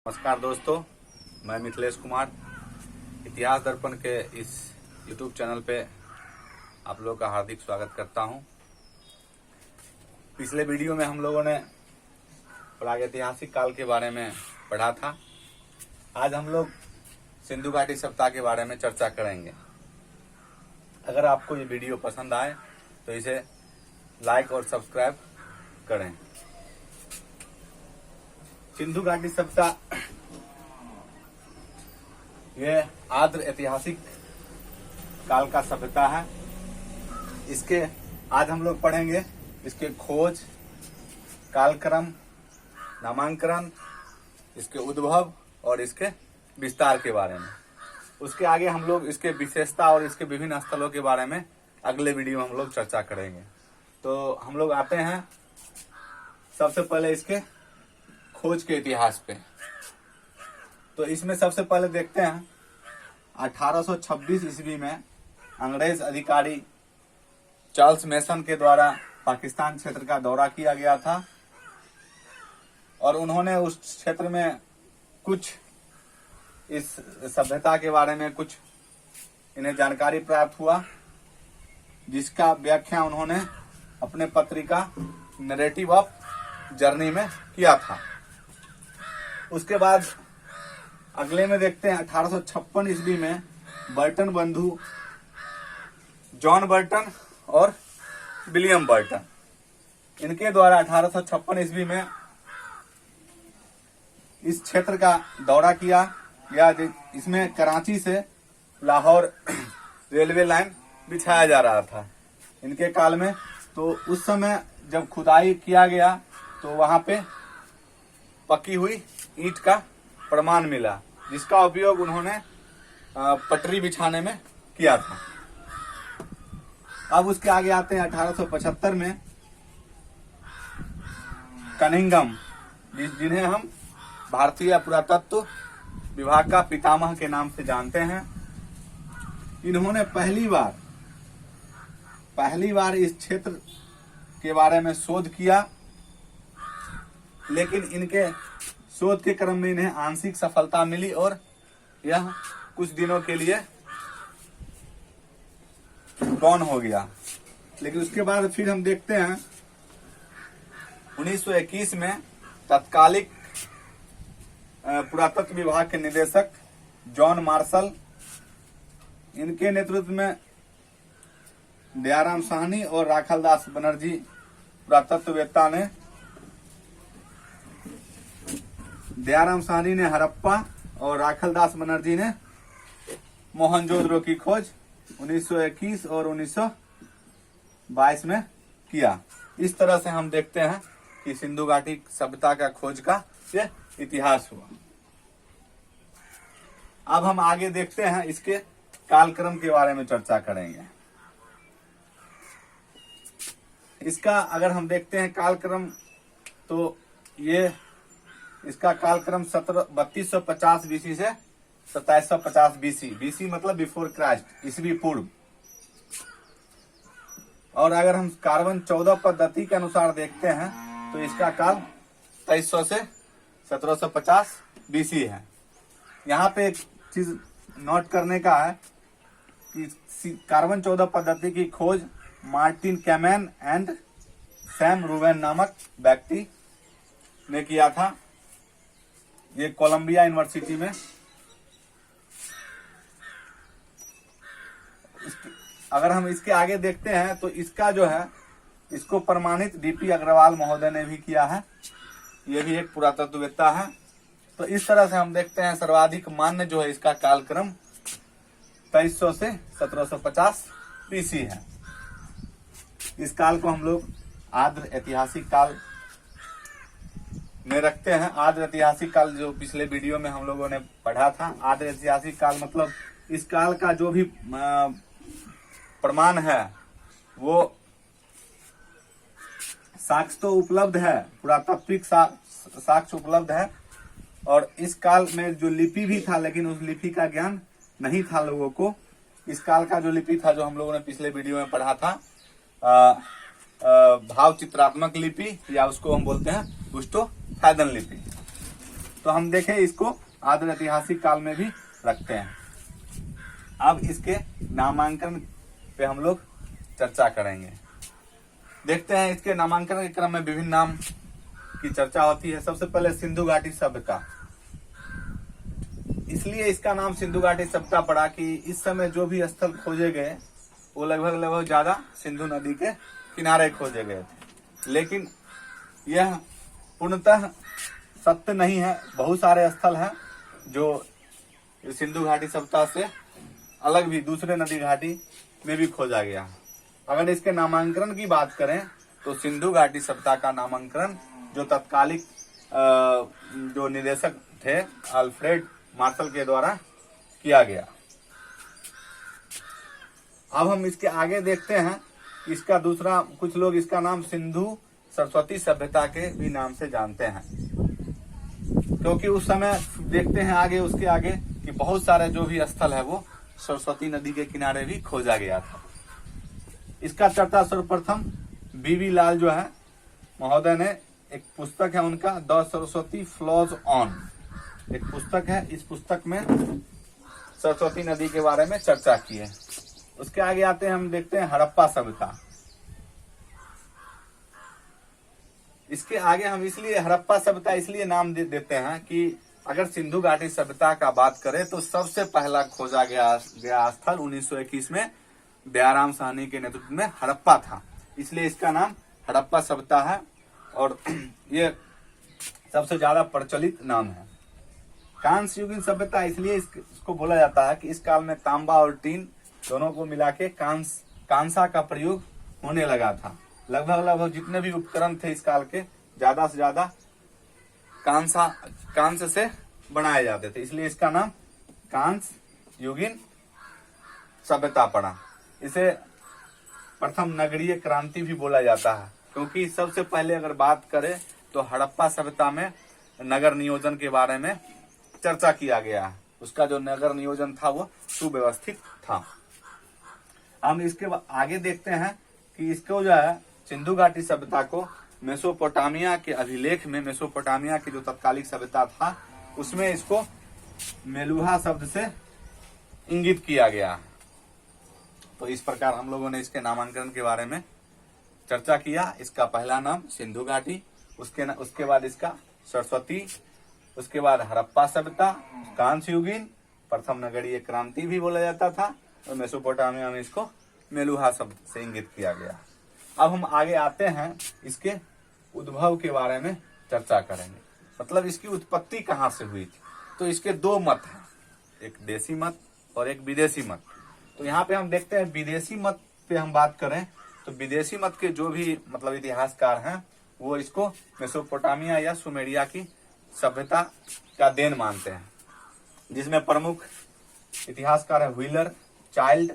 नमस्कार दोस्तों, मैं मिथिलेश कुमार इतिहास दर्पण के इस YouTube चैनल पे आप लोगों का हार्दिक स्वागत करता हूं। पिछले वीडियो में हम लोगों ने प्रागैतिहासिक काल के बारे में पढ़ा था। आज हम लोग सिंधु घाटी सभ्यता के बारे में चर्चा करेंगे। अगर आपको ये वीडियो पसंद आए तो इसे लाइक और सब्सक्राइब करें। सिंधु घाटी सभ्यता यह आर्द्र ऐतिहासिक काल का सभ्यता है। इसके आज हम लोग पढ़ेंगे इसके खोज, कालक्रम, नामांकन, इसके उद्भव और इसके विस्तार के बारे में। उसके आगे हम लोग इसके विशेषता और इसके विभिन्न स्थलों के बारे में अगले वीडियो में हम लोग चर्चा करेंगे। तो हम लोग आते हैं सबसे पहले इसके खोज के इतिहास पे। तो इसमें सबसे पहले देखते हैं 1826 ईस्वी में अंग्रेज अधिकारी चार्ल्स मेसन के द्वारा पाकिस्तान क्षेत्र का दौरा किया गया था और उन्होंने उस क्षेत्र में कुछ इस सभ्यता के बारे में कुछ इन्हें जानकारी प्राप्त हुआ, जिसका व्याख्या उन्होंने अपने पत्रिका नरेटिव ऑफ जर्नी में किया था। उसके बाद अगले में देखते हैं 1856 ईस्वी में बर्टन बंधु जॉन बर्टन और विलियम बर्टन, इनके द्वारा 1856 ईस्वी में इस क्षेत्र का दौरा किया गया। इसमें कराची से लाहौर रेलवे लाइन बिछाया जा रहा था इनके काल में। तो उस समय जब खुदाई किया गया तो वहां पे पकी हुई ईंट का प्रमाण मिला, जिसका उपयोग उन्होंने पटरी बिछाने में किया था। अब उसके आगे आते हैं 1875 में कनिंघम, जिन्हें हम भारतीय पुरातत्व विभाग का पितामह के नाम से जानते हैं। इन्होंने पहली बार इस क्षेत्र के बारे में शोध किया, लेकिन इनके शोध के क्रम में इन्हें आंशिक सफलता मिली और यह कुछ दिनों के लिए गौण हो गया। लेकिन उसके बाद फिर हम देखते हैं 1921 में तत्कालिक पुरातत्व विभाग के निदेशक जॉन मार्शल, इनके नेतृत्व में दयाराम साहनी और राखलदास बनर्जी पुरातत्ववेत्ता ने दयाराम साहनी ने हड़प्पा और राखलदास बनर्जी ने मोहनजोदड़ो की खोज 1921 और 1922 में किया। इस तरह से हम देखते हैं कि सिंधु घाटी सभ्यता का खोज का ये इतिहास हुआ। अब हम आगे देखते हैं इसके कालक्रम के बारे में चर्चा करेंगे। इसका अगर हम देखते हैं कालक्रम, तो ये इसका कालक्रम 3250 बीसी से 2750 बीसी मतलब बिफोर क्राइस्ट, ईस्वी पूर्व। और अगर हम कार्बन 14 पद्धति के अनुसार देखते हैं तो इसका काल 2300 से 1750 बीसी है। यहाँ पे एक चीज नोट करने का है कि कार्बन 14 पद्धति की खोज मार्टिन कैमेन एंड सैम रूवेन नामक व्यक्ति ने किया था। ये कोलंबिया यूनिवर्सिटी में। अगर हम इसके आगे देखते हैं तो इसका जो है इसको प्रमाणित डीपी अग्रवाल महोदय ने भी किया है। ये भी एक पुरातत्ववेत्ता है। तो इस तरह से हम देखते हैं सर्वाधिक मान्य जो है इसका कालक्रम 2300 से 1750 बीसी है। इस काल को हम लोग आर्द्र ऐतिहासिक काल में रखते हैं। आर्द्र ऐतिहासिक काल जो पिछले वीडियो में हम लोगों ने पढ़ा था, आर्द्र ऐतिहासिक काल मतलब इस काल का जो भी प्रमाण है वो साक्ष्य तो उपलब्ध है, पुरातात्विक साक्ष्य उपलब्ध है। और इस काल में जो लिपि भी था, लेकिन उस लिपि का ज्ञान नहीं था लोगों को। इस काल का जो लिपि था, जो हम लोगों ने पिछले वीडियो में पढ़ा था, भाव चित्रात्मक लिपि, या उसको हम बोलते हैं गुस्टो फैदन लिपि। तो हम देखें इसको आदि ऐतिहासिक काल में भी रखते हैं। अब इसके नामांकन पे हम लोग चर्चा करेंगे। देखते हैं इसके नामांकन के क्रम में विभिन्न नाम की चर्चा होती है। सबसे पहले सिंधु घाटी सभ्यता। इसलिए इसका नाम सिंधु घाटी सभ्यता पड़ा कि इस समय जो भी स्थल खोजे गए वो लगभग ज्यादा सिंधु नदी के किनारे खोजे गए थे, लेकिन यह पूर्णतः सत्य नहीं है। बहुत सारे स्थल हैं जो सिंधु घाटी सभ्यता से अलग भी दूसरे नदी घाटी में भी खोजा गया। अगर इसके नामांकन की बात करें तो सिंधु घाटी सभ्यता का नामांकन जो तत्कालिक जो निदेशक थे अल्फ्रेड मार्शल के द्वारा किया गया। अब हम इसके आगे देखते हैं। इसका दूसरा, कुछ लोग इसका नाम सिंधु सरस्वती सभ्यता के भी नाम से जानते हैं, क्योंकि उस समय देखते हैं आगे, उसके आगे कि बहुत सारे जो भी स्थल है वो सरस्वती नदी के किनारे भी खोजा गया था। इसका चर्चा सर्वप्रथम बीवी लाल जो है महोदय ने, एक पुस्तक है उनका द सरस्वती फ्लोज ऑन, एक पुस्तक है। इस पुस्तक में सरस्वती नदी के बारे में चर्चा की है। उसके आगे आते हैं, हम देखते हैं हड़प्पा सभ्यता। इसके आगे हम इसलिए हड़प्पा सभ्यता इसलिए नाम देते हैं कि अगर सिंधु घाटी सभ्यता का बात करें तो सबसे पहला खोजा गया स्थल 1921 में दयाराम साहनी के नेतृत्व में हड़प्पा था, इसलिए इसका नाम हड़प्पा सभ्यता है और ये सबसे ज्यादा प्रचलित नाम है। कांस्य युगीन सभ्यता इसलिए इसको बोला जाता है कि इस काल में तांबा और टीन दोनों को मिला के कांसा का प्रयोग होने लगा था। लगभग जितने भी उपकरण थे इस काल के ज्यादा से ज्यादा कांस्य से बनाए जाते थे, इसलिए इसका नाम कांस्य युगीन सभ्यता पड़ा। इसे प्रथम नगरीय क्रांति भी बोला जाता है, क्योंकि सबसे पहले अगर बात करें तो हड़प्पा सभ्यता में नगर नियोजन के बारे में चर्चा किया गया है। उसका जो नगर नियोजन था वो सुव्यवस्थित था। हम इसके आगे देखते हैं कि इसको जो है सिंधु घाटी सभ्यता को मेसोपोटामिया के अभिलेख में, मेसोपोटामिया की जो तत्कालिक सभ्यता था उसमें इसको मेलुहा शब्द से इंगित किया गया। तो इस प्रकार हम लोगों ने इसके नामांकन के बारे में चर्चा किया। इसका पहला नाम सिंधु घाटी, उसके बाद इसका सरस्वती, उसके बाद हड़प्पा सभ्यता, कांस्य युगीन, प्रथम नगरीय क्रांति भी बोला जाता था और मेसोपोटामिया में इसको मेलुहा शब्द से इंगित किया गया। अब हम आगे आते हैं, इसके उद्भव के बारे में चर्चा करेंगे, मतलब इसकी उत्पत्ति कहाँ से हुई थी। तो इसके दो मत हैं, एक देसी मत और एक विदेशी मत। तो यहाँ पे हम देखते हैं विदेशी मत पे हम बात करें तो विदेशी मत के जो भी मतलब इतिहासकार हैं वो इसको मेसोपोटामिया या सुमेरिया की सभ्यता का देन मानते हैं, जिसमें प्रमुख इतिहासकार है व्हीलर, चाइल्ड,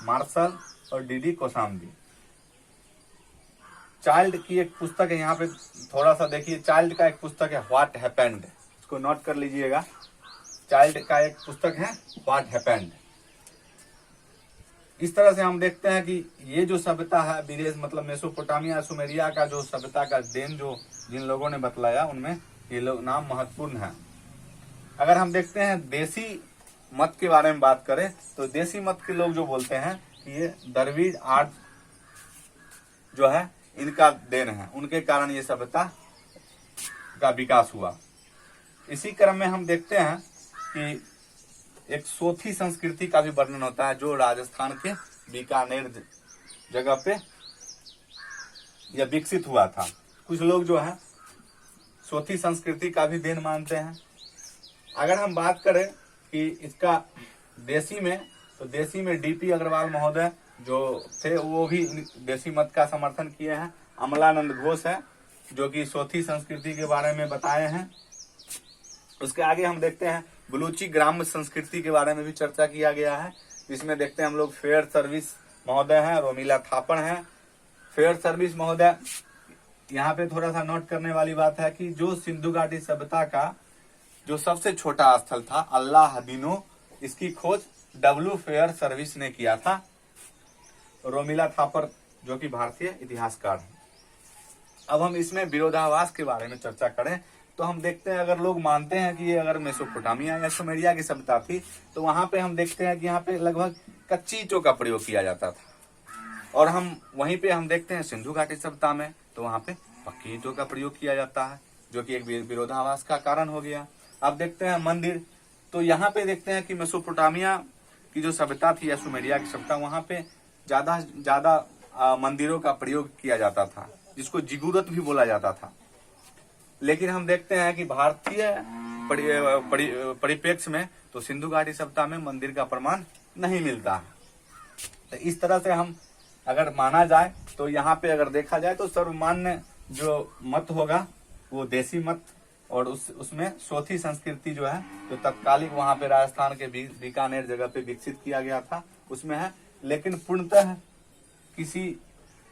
मार्शल और डीडी कोसाम्बी। चाइल्ड की एक पुस्तक है, यहाँ पे थोड़ा सा देखिए, चाइल्ड का एक पुस्तक है व्हाट हैपेंड, इसको नोट कर लीजिएगा। चाइल्ड का एक पुस्तक है व्हाट हैपेंड। इस तरह से हम देखते हैं कि ये जो सभ्यता है विदेश मतलब मेसोपोटामिया सुमेरिया का जो सभ्यता का देन जो जिन लोगों ने बतलाया उनमें ये लोग नाम महत्वपूर्ण है। अगर हम देखते हैं देसी मत के बारे में बात करें तो देसी मत के लोग जो बोलते हैं कि ये द्रविड़ आर्ट जो है इनका देन है, उनके कारण ये सभ्यता का विकास हुआ। इसी क्रम में हम देखते हैं कि एक सोथी संस्कृति का भी वर्णन होता है जो राजस्थान के बीकानेर जगह पे यह विकसित हुआ था। कुछ लोग जो है सोथी संस्कृति का भी देन मानते हैं। अगर हम बात करें कि इसका देसी में, तो देसी में डीपी अग्रवाल महोदय जो थे वो भी देसी मत का समर्थन किए हैं। अमलानंद घोष है जो कि सोथी संस्कृति के बारे में बताए हैं। उसके आगे हम देखते हैं बलूची ग्राम्य संस्कृति के बारे में भी चर्चा किया गया है, जिसमें देखते हैं हम लोग फेयर सर्विस महोदय हैं, रोमिला थापड़ हैं। फेयर सर्विस महोदय, यहाँ पे थोड़ा सा नोट करने वाली बात है कि जो सिंधु घाटी सभ्यता का जो सबसे छोटा स्थल था अल्लाह हदीनो, इसकी खोज डब्ल्यू फेयर सर्विस ने किया था। रोमिला थापर जो कि भारतीय इतिहासकार हैं। अब हम इसमें विरोधाभास के बारे में चर्चा करें तो हम देखते हैं, अगर लोग मानते हैं कि ये अगर मेसोपोटामिया या सुमेरिया की सभ्यता थी, तो वहां पे हम देखते हैं कि यहाँ पे लगभग कच्ची ईंटों का प्रयोग किया जाता था। और हम वहीं पे हम देखते हैं सिंधु घाटी सभ्यता में, तो वहां पे पक्की ईंटों का प्रयोग किया जाता है, जो कि एक विरोधाभास का कारण हो गया। अब देखते हैं मंदिर, तो यहाँ पे देखते हैं कि मेसोपोटामिया की जो सभ्यता थी या सुमेरिया की सभ्यता, वहां पे ज्यादा मंदिरों का प्रयोग किया जाता था, जिसको जिगुरत भी बोला जाता था। लेकिन हम देखते हैं कि भारतीय परिप्रेक्ष्य में तो सिंधु घाटी सभ्यता में मंदिर का प्रमाण नहीं मिलता है। तो इस तरह से हम अगर माना जाए, तो यहाँ पे अगर देखा जाए तो सर्वमान्य जो मत होगा वो देसी मत, और उसमें सोथी संस्कृति जो है, जो तत्कालिक वहां पे राजस्थान के बीकानेर जगह पे विकसित किया गया था, उसमें है। लेकिन पूर्णतः किसी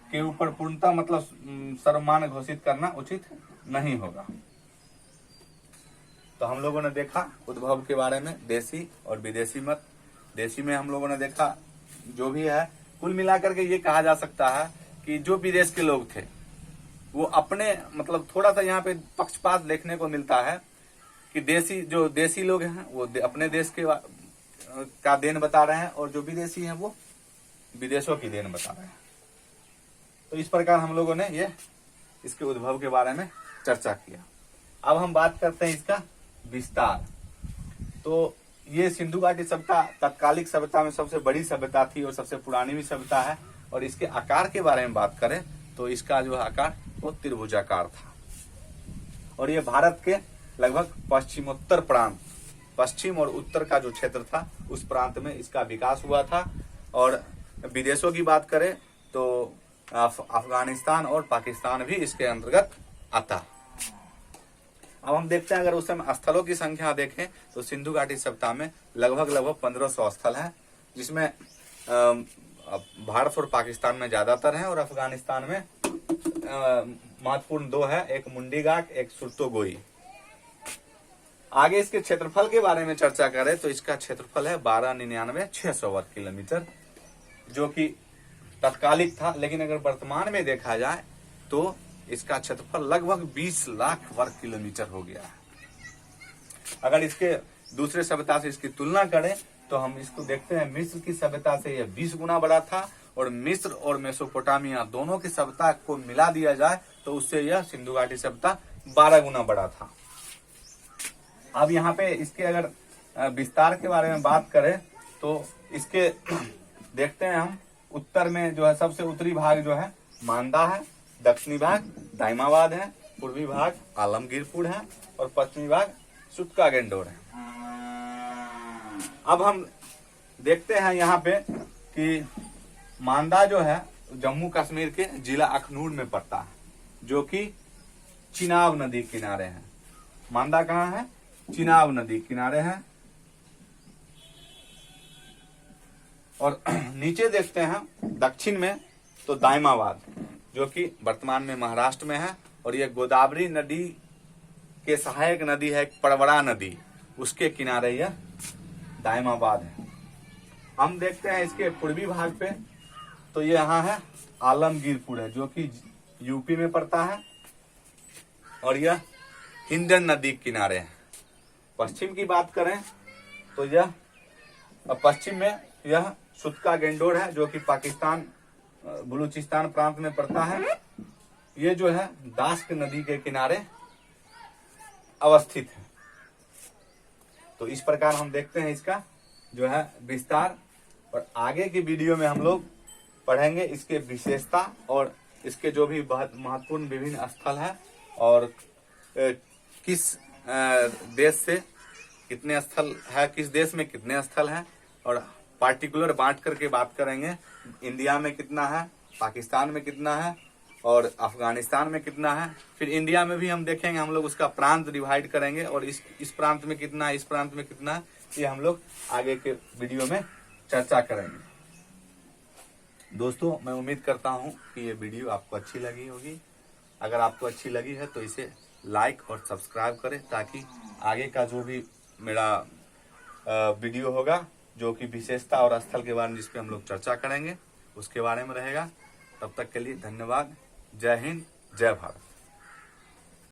के ऊपर पूर्णतः मतलब सर्वमान्य घोषित करना उचित नहीं होगा। तो हम लोगों ने देखा उद्भव के बारे में, देसी और विदेशी मत। देसी में हम लोगों ने देखा जो भी है, कुल मिलाकर के ये कहा जा सकता है कि जो विदेश के लोग थे वो अपने मतलब थोड़ा सा यहाँ पे पक्षपात देखने को मिलता है कि देसी लोग हैं वो अपने देश के का देन बता रहे हैं, और जो विदेशी हैं वो विदेशों की देन बता रहे हैं। तो इस प्रकार हम लोगों ने ये इसके उद्भव के बारे में चर्चा किया। अब हम बात करते हैं इसका विस्तार। तो ये सिंधु घाटी सभ्यता तत्कालिक सभ्यता में सबसे बड़ी सभ्यता थी और सबसे पुरानी भी सभ्यता है। और इसके आकार के बारे में बात करें तो इसका जो आकार वो त्रिभुजाकार था, और ये भारत के लगभग पश्चिमोत्तर प्रांत, पश्चिम और उत्तर का जो क्षेत्र था उस प्रांत में इसका विकास हुआ था। और विदेशों की बात करें तो अफगानिस्तान और पाकिस्तान भी इसके अंतर्गत आता। अब हम देखते हैं, अगर उस समय स्थलों की संख्या देखें तो सिंधु घाटी सभ्यता में लगभग 1500 स्थल है, जिसमें भारत और पाकिस्तान में ज्यादातर है, और अफगानिस्तान में महत्वपूर्ण 2 है, एक मुंडी घाट, एक सुरतोगोई। आगे इसके क्षेत्रफल के बारे में चर्चा करें तो इसका क्षेत्रफल है 12,99,600 वर्ग किलोमीटर, जो कि तत्कालिक था। लेकिन अगर वर्तमान में देखा जाए तो इसका क्षेत्रफल लगभग 20 लाख वर्ग किलोमीटर हो गया है। अगर इसके दूसरे सभ्यता से इसकी तुलना करें तो हम इसको देखते हैं, मिस्र की सभ्यता से यह 20 गुना बड़ा था, और मिस्र और मेसोपोटामिया दोनों की सभ्यता को मिला दिया जाए तो उससे यह सिंधु घाटी सभ्यता 12 गुना बड़ा था। अब यहाँ पे इसके अगर विस्तार के बारे में बात करें तो इसके देखते हैं हम, उत्तर में जो है सबसे उत्तरी भाग जो है मांदा है, दक्षिणी भाग दाइमाबाद है, पूर्वी भाग आलमगीरपुर है, और पश्चिमी भाग सुटका गेंडोर है। अब हम देखते हैं यहाँ पे कि मांदा जो है जम्मू कश्मीर के जिला अखनूर में पड़ता है, जो कि चिनाब नदी किनारे है। मांदा कहाँ है? चिनाब नदी किनारे है। और नीचे देखते हैं दक्षिण में तो दाइमाबाद, जो कि वर्तमान में महाराष्ट्र में है, और यह गोदावरी नदी के सहायक नदी है, एक परवड़ा नदी, उसके किनारे यह दाइमाबाद है। हम देखते हैं इसके पूर्वी भाग पे तो ये यहाँ है आलमगीरपुर है, जो कि यूपी में पड़ता है, और यह हिंडन नदी के किनारे है। पश्चिम की बात करें तो यह पश्चिम में यह सुटका गेंडोर है, जो कि पाकिस्तान बलूचिस्तान प्रांत में पड़ता है। ये जो है दास्क नदी के किनारे अवस्थित है। तो इस प्रकार हम देखते हैं इसका जो है विस्तार, और आगे की वीडियो में हम लोग पढ़ेंगे इसके विशेषता और इसके जो भी बहुत महत्वपूर्ण विभिन्न स्थल है, और किस देश से कितने स्थल है, किस देश में कितने स्थल हैं, और पार्टिकुलर बांट करके बात करेंगे। इंडिया में कितना है, पाकिस्तान में कितना है, और अफगानिस्तान में कितना है। फिर इंडिया में भी हम देखेंगे, हम लोग उसका प्रांत डिवाइड करेंगे, और इस प्रांत में कितना है, इस प्रांत में कितना है, ये हम लोग आगे के वीडियो में चर्चा करेंगे। दोस्तों, मैं उम्मीद करता हूं कि ये वीडियो आपको अच्छी लगी होगी। अगर आपको अच्छी लगी है तो इसे लाइक और सब्सक्राइब करें, ताकि आगे का जो भी मेरा वीडियो होगा, जो कि विशेषता और स्थल के बारे में जिस पे हम लोग चर्चा करेंगे, उसके बारे में रहेगा। तब तक के लिए धन्यवाद। जय हिंद, जय भारत।